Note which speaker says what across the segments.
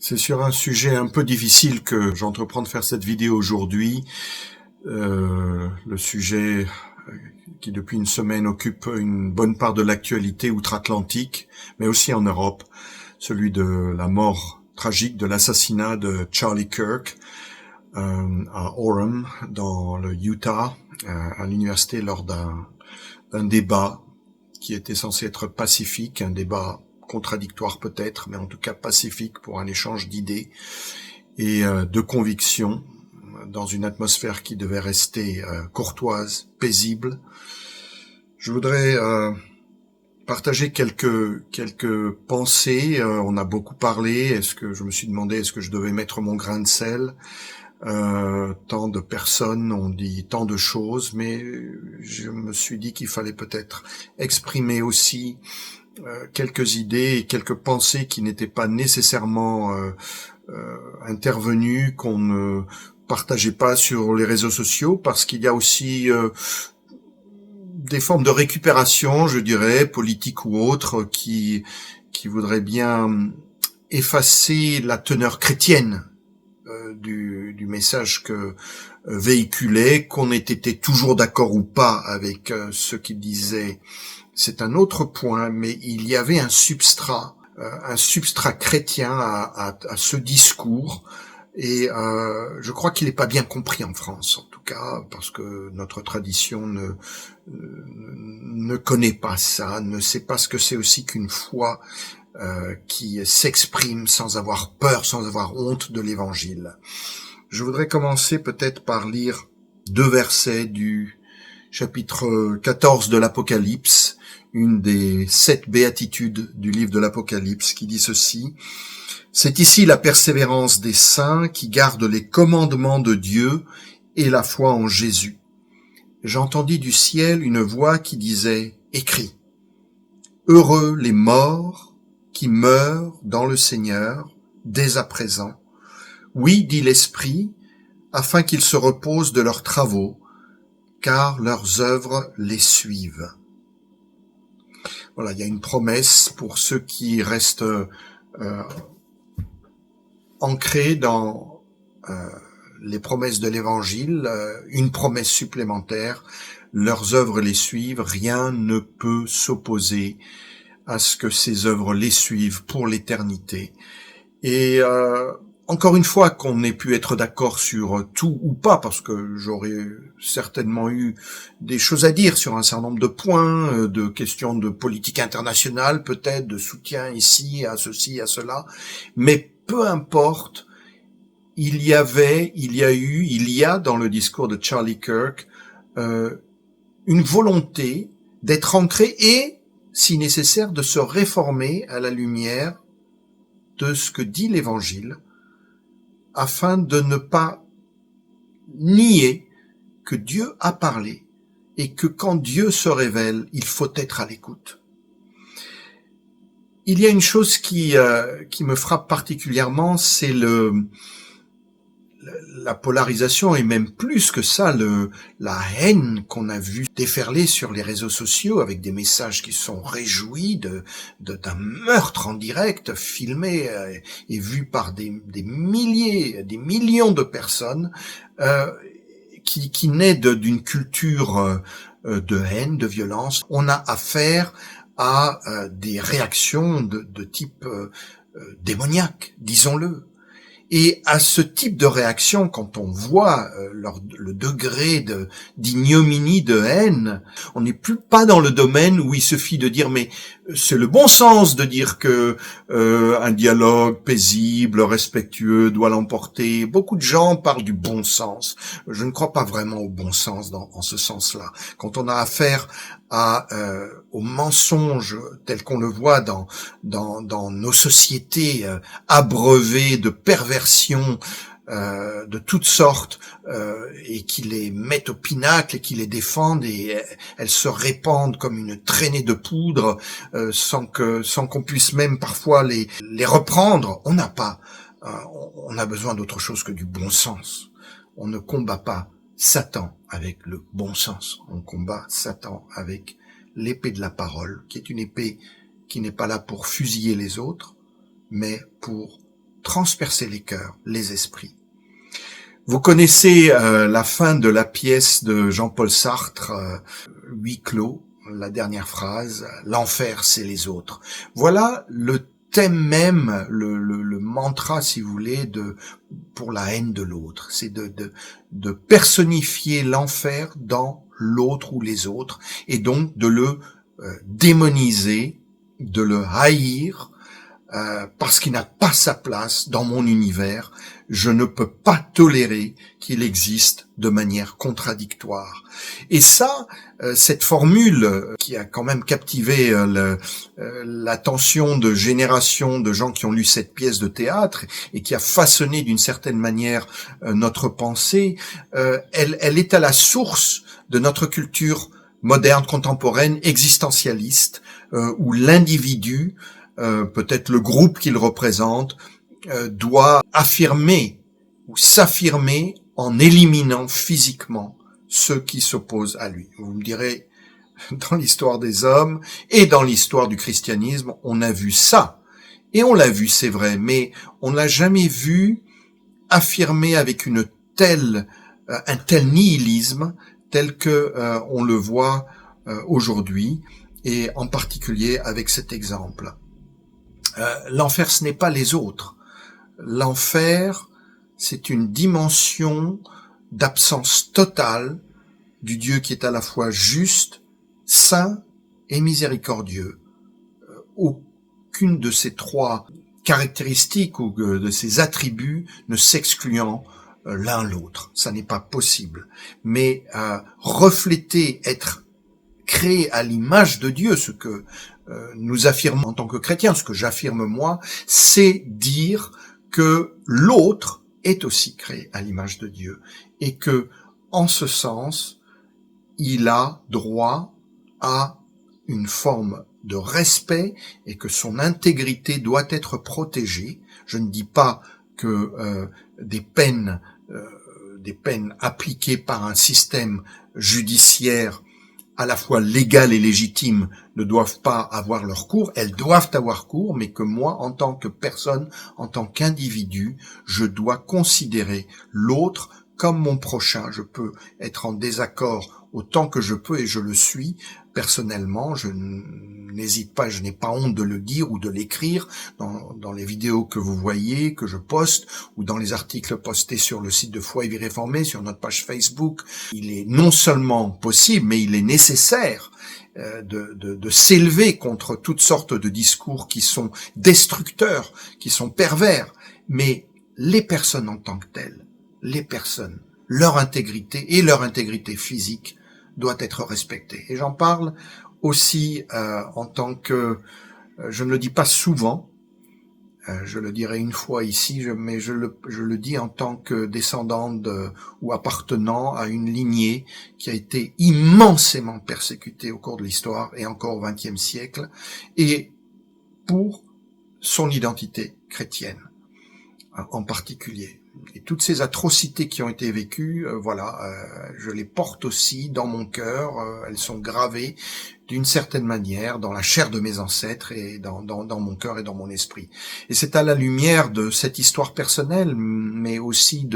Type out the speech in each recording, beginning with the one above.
Speaker 1: C'est sur un sujet un peu difficile que j'entreprends de faire cette vidéo aujourd'hui. Le sujet qui depuis une semaine occupe une bonne part de l'actualité outre-Atlantique, mais aussi en Europe, celui de la mort tragique, de l'assassinat de Charlie Kirk à Orem, dans le Utah, à l'université lors d'un débat qui était censé être pacifique, un débat contradictoire peut-être, mais en tout cas pacifique pour un échange d'idées et de convictions dans une atmosphère qui devait rester courtoise, paisible. Je voudrais partager quelques pensées. On a beaucoup parlé. Je me suis demandé est-ce que je devais mettre mon grain de sel. Tant de personnes ont dit tant de choses, mais je me suis dit qu'il fallait peut-être exprimer aussi quelques idées et quelques pensées qui n'étaient pas nécessairement intervenues, qu'on ne partageait pas sur les réseaux sociaux, parce qu'il y a aussi des formes de récupération, je dirais, politiques ou autres, qui voudraient bien effacer la teneur chrétienne du message que véhiculait, qu'on ait été toujours d'accord ou pas avec ce qu'il disait. C'est un autre point, mais il y avait un substrat chrétien à ce discours, et je crois qu'il n'est pas bien compris en France, en tout cas, parce que notre tradition ne connaît pas ça, ne sait pas ce que c'est aussi qu'une foi qui s'exprime sans avoir peur, sans avoir honte de l'Évangile. Je voudrais commencer peut-être par lire 2 versets du chapitre 14 de l'Apocalypse, une des 7 béatitudes du livre de l'Apocalypse, qui dit ceci: « C'est ici la persévérance des saints qui gardent les commandements de Dieu et la foi en Jésus. J'entendis du ciel une voix qui disait, écris, heureux les morts qui meurent dans le Seigneur dès à présent. Oui, dit l'Esprit, afin qu'ils se reposent de leurs travaux, car leurs œuvres les suivent. » Voilà, il y a une promesse pour ceux qui restent ancrés dans les promesses de l'Évangile, une promesse supplémentaire, leurs œuvres les suivent, rien ne peut s'opposer à ce que ces œuvres les suivent pour l'éternité. Et encore une fois, qu'on ait pu être d'accord sur tout ou pas, parce que j'aurais certainement eu des choses à dire sur un certain nombre de points, de questions de politique internationale, peut-être, de soutien ici, à ceci, à cela, mais peu importe, il y a dans le discours de Charlie Kirk une volonté d'être ancré et, si nécessaire, de se réformer à la lumière de ce que dit l'Évangile, afin de ne pas nier que Dieu a parlé et que quand Dieu se révèle, il faut être à l'écoute. Il y a une chose qui me frappe particulièrement, c'est la polarisation, et même plus que ça, la haine qu'on a vue déferler sur les réseaux sociaux avec des messages qui sont réjouis d'un meurtre en direct, filmé et vu par des milliers, des millions de personnes, qui naît d'une culture de haine, de violence. On a affaire à des réactions de type démoniaque, disons-le. Et à ce type de réaction, quand on voit le degré d'ignominie, de haine, on n'est plus pas dans le domaine où il suffit de dire mais c'est le bon sens de dire que un dialogue paisible, respectueux doit l'emporter. Beaucoup de gens parlent du bon sens. Je ne crois pas vraiment au bon sens en ce sens-là. Quand on a affaire au mensonge tel qu'on le voit dans nos sociétés abreuvées de perversions de toutes sortes, et qui les mettent au pinacle et qui les défendent, et elles se répandent comme une traînée de poudre sans qu'on puisse même parfois les reprendre. On a besoin d'autre chose que du bon sens. On ne combat pas Satan avec le bon sens. On combat Satan avec l'épée de la parole, qui est une épée qui n'est pas là pour fusiller les autres, mais pour transpercer les cœurs, les esprits. Vous connaissez la fin de la pièce de Jean-Paul Sartre, Huis clos, la dernière phrase, l'enfer c'est les autres. Voilà le thème même, le mantra si vous voulez, pour la haine de l'autre. C'est de personnifier l'enfer dans l'autre ou les autres, et donc de le démoniser, de le haïr, parce qu'il n'a pas sa place dans mon univers. Je ne peux pas tolérer qu'il existe de manière contradictoire. Et ça, cette formule qui a quand même captivé l'attention de générations de gens qui ont lu cette pièce de théâtre et qui a façonné d'une certaine manière notre pensée, elle est à la source de notre culture moderne, contemporaine, existentialiste, où l'individu, peut-être le groupe qu'il représente, doit affirmer ou s'affirmer en éliminant physiquement ceux qui s'opposent à lui. Vous me direz, dans l'histoire des hommes et dans l'histoire du christianisme, on a vu ça. Et on l'a vu, c'est vrai, mais on l'a jamais vu affirmer avec un tel nihilisme tel que on le voit aujourd'hui, et en particulier avec cet exemple. L'enfer, ce n'est pas les autres. L'enfer, c'est une dimension d'absence totale du Dieu qui est à la fois juste, saint et miséricordieux. Aucune de ces trois caractéristiques ou de ces attributs ne s'excluant l'un l'autre. Ça n'est pas possible. Mais refléter, être créé à l'image de Dieu, ce que nous affirmons en tant que chrétiens, ce que j'affirme moi, c'est dire que l'autre est aussi créé à l'image de Dieu et que, en ce sens, il a droit à une forme de respect et que son intégrité doit être protégée. Je ne dis pas que des peines appliquées par un système judiciaire à la fois légales et légitimes ne doivent pas avoir leur cours, elles doivent avoir cours, mais que moi, en tant que personne, en tant qu'individu, je dois considérer l'autre comme mon prochain. Je peux être en désaccord autant que je peux, et je le suis personnellement. Je n'hésite pas, je n'ai pas honte de le dire ou de l'écrire dans les vidéos que vous voyez, que je poste, ou dans les articles postés sur le site de Foi et Vie Réformée, sur notre page Facebook. Il est non seulement possible, mais il est nécessaire de s'élever contre toutes sortes de discours qui sont destructeurs, qui sont pervers. Mais les personnes en tant que telles, les personnes, leur intégrité et leur intégrité physique doit être respectée. Et j'en parle aussi en tant que, je ne le dis pas souvent, je le dirai une fois ici, mais je le dis en tant que descendant ou appartenant à une lignée qui a été immensément persécutée au cours de l'histoire et encore au XXe siècle, et pour son identité chrétienne en particulier. Et toutes ces atrocités qui ont été vécues, je les porte aussi dans mon cœur, elles sont gravées d'une certaine manière dans la chair de mes ancêtres et dans mon cœur et dans mon esprit. Et c'est à la lumière de cette histoire personnelle, mais aussi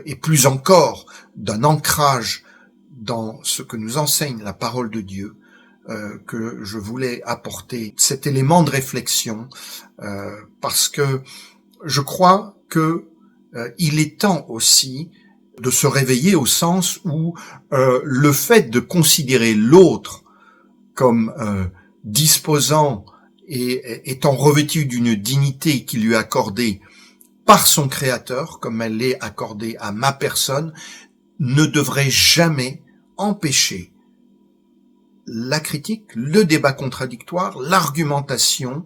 Speaker 1: et plus encore, d'un ancrage dans ce que nous enseigne la parole de Dieu, que je voulais apporter cet élément de réflexion, parce que je crois que il est temps aussi de se réveiller au sens où le fait de considérer l'autre comme disposant et étant revêtu d'une dignité qui lui est accordée par son Créateur, comme elle l'est accordée à ma personne, ne devrait jamais empêcher la critique, le débat contradictoire, l'argumentation,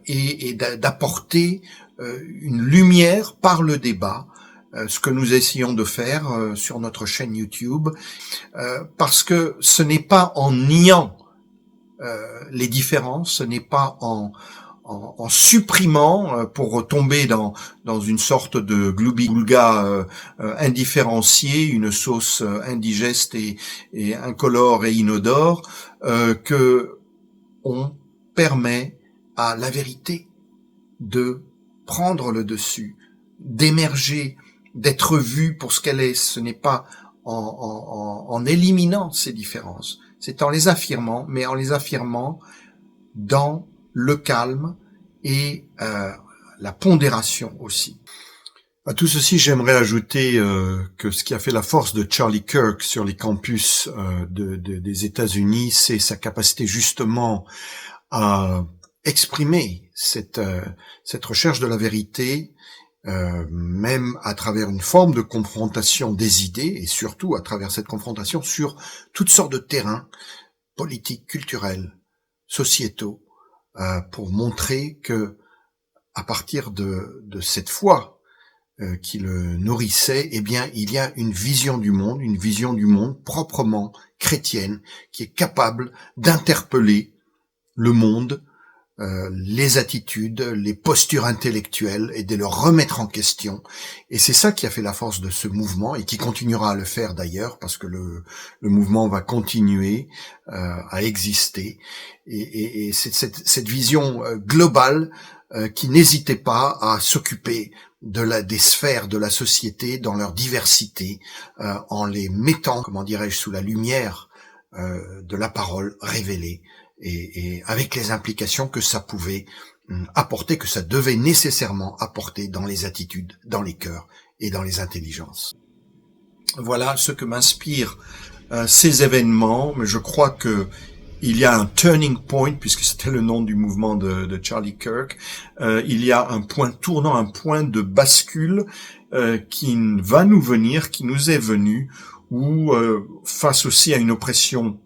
Speaker 1: et d'apporter une lumière par le débat, ce que nous essayons de faire sur notre chaîne YouTube, parce que ce n'est pas en niant les différences, ce n'est pas en supprimant pour retomber dans une sorte de gloubi-boulga indifférencié, une sauce indigeste et incolore et inodore, que on permet à la vérité de prendre le dessus, d'émerger, d'être vue pour ce qu'elle est. Ce n'est pas en éliminant ces différences, c'est en les affirmant, mais en les affirmant dans le calme et la pondération aussi. À tout ceci, j'aimerais ajouter que ce qui a fait la force de Charlie Kirk sur les campus des États-Unis, c'est sa capacité justement à exprimer cette recherche de la vérité, même à travers une forme de confrontation des idées, et surtout à travers cette confrontation sur toutes sortes de terrains politiques, culturels, sociétaux, pour montrer que à partir de cette foi qui le nourrissait, eh bien, il y a une vision du monde proprement chrétienne, qui est capable d'interpeller le monde, les attitudes, les postures intellectuelles et de le remettre en question. Et c'est ça qui a fait la force de ce mouvement et qui continuera à le faire d'ailleurs, parce que le mouvement va continuer à exister. Et c'est cette vision globale qui n'hésitait pas à s'occuper des sphères de la société dans leur diversité, en les mettant, comment dirais-je, sous la lumière de la parole révélée, et avec les implications que ça pouvait apporter, que ça devait nécessairement apporter dans les attitudes, dans les cœurs et dans les intelligences. Voilà ce que m'inspirent ces événements, mais je crois que il y a un turning point, puisque c'était le nom du mouvement de Charlie Kirk. Il y a un point tournant, un point de bascule qui va nous venir, qui nous est venu, où face aussi à une oppression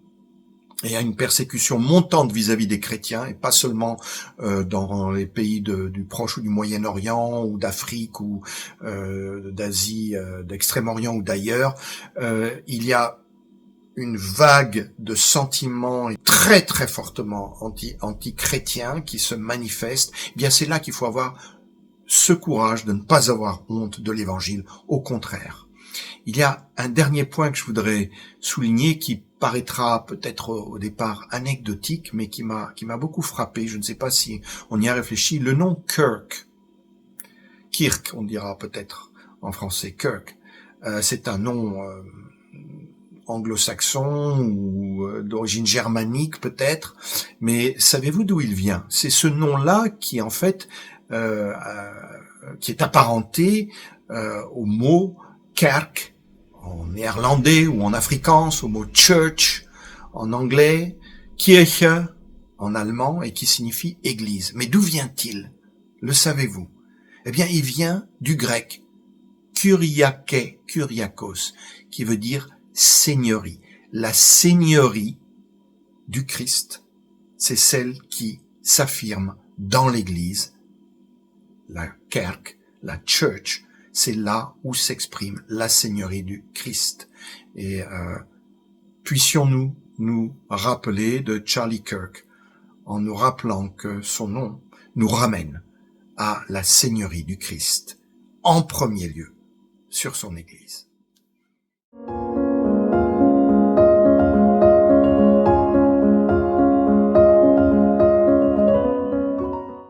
Speaker 1: et à une persécution montante vis-à-vis des chrétiens, et pas seulement dans les pays du Proche ou du Moyen-Orient ou d'Afrique ou d'Asie, d'Extrême-Orient ou d'ailleurs, il y a une vague de sentiments très très fortement anti-chrétiens qui se manifestent. Eh bien, c'est là qu'il faut avoir ce courage de ne pas avoir honte de l'Évangile. Au contraire. Il y a un dernier point que je voudrais souligner qui paraîtra peut-être au départ anecdotique, mais qui m'a beaucoup frappé. Je ne sais pas si on y a réfléchi. Le nom Kirk, on dira peut-être en français Kirk, c'est un nom anglo-saxon ou d'origine germanique peut-être, mais savez-vous d'où il vient? C'est ce nom-là qui en fait qui est apparenté au mot kerk en néerlandais ou en afrikaans, au mot church en anglais, Kirche en allemand, et qui signifie église. Mais d'où vient-il? Le savez-vous? Eh bien, il vient du grec kuriakos, qui veut dire seigneurie. La seigneurie du Christ, c'est celle qui s'affirme dans l'église. La kerk, la church, c'est là où s'exprime la seigneurie du Christ. Et puissions-nous nous rappeler de Charlie Kirk en nous rappelant que son nom nous ramène à la seigneurie du Christ en premier lieu sur son Église.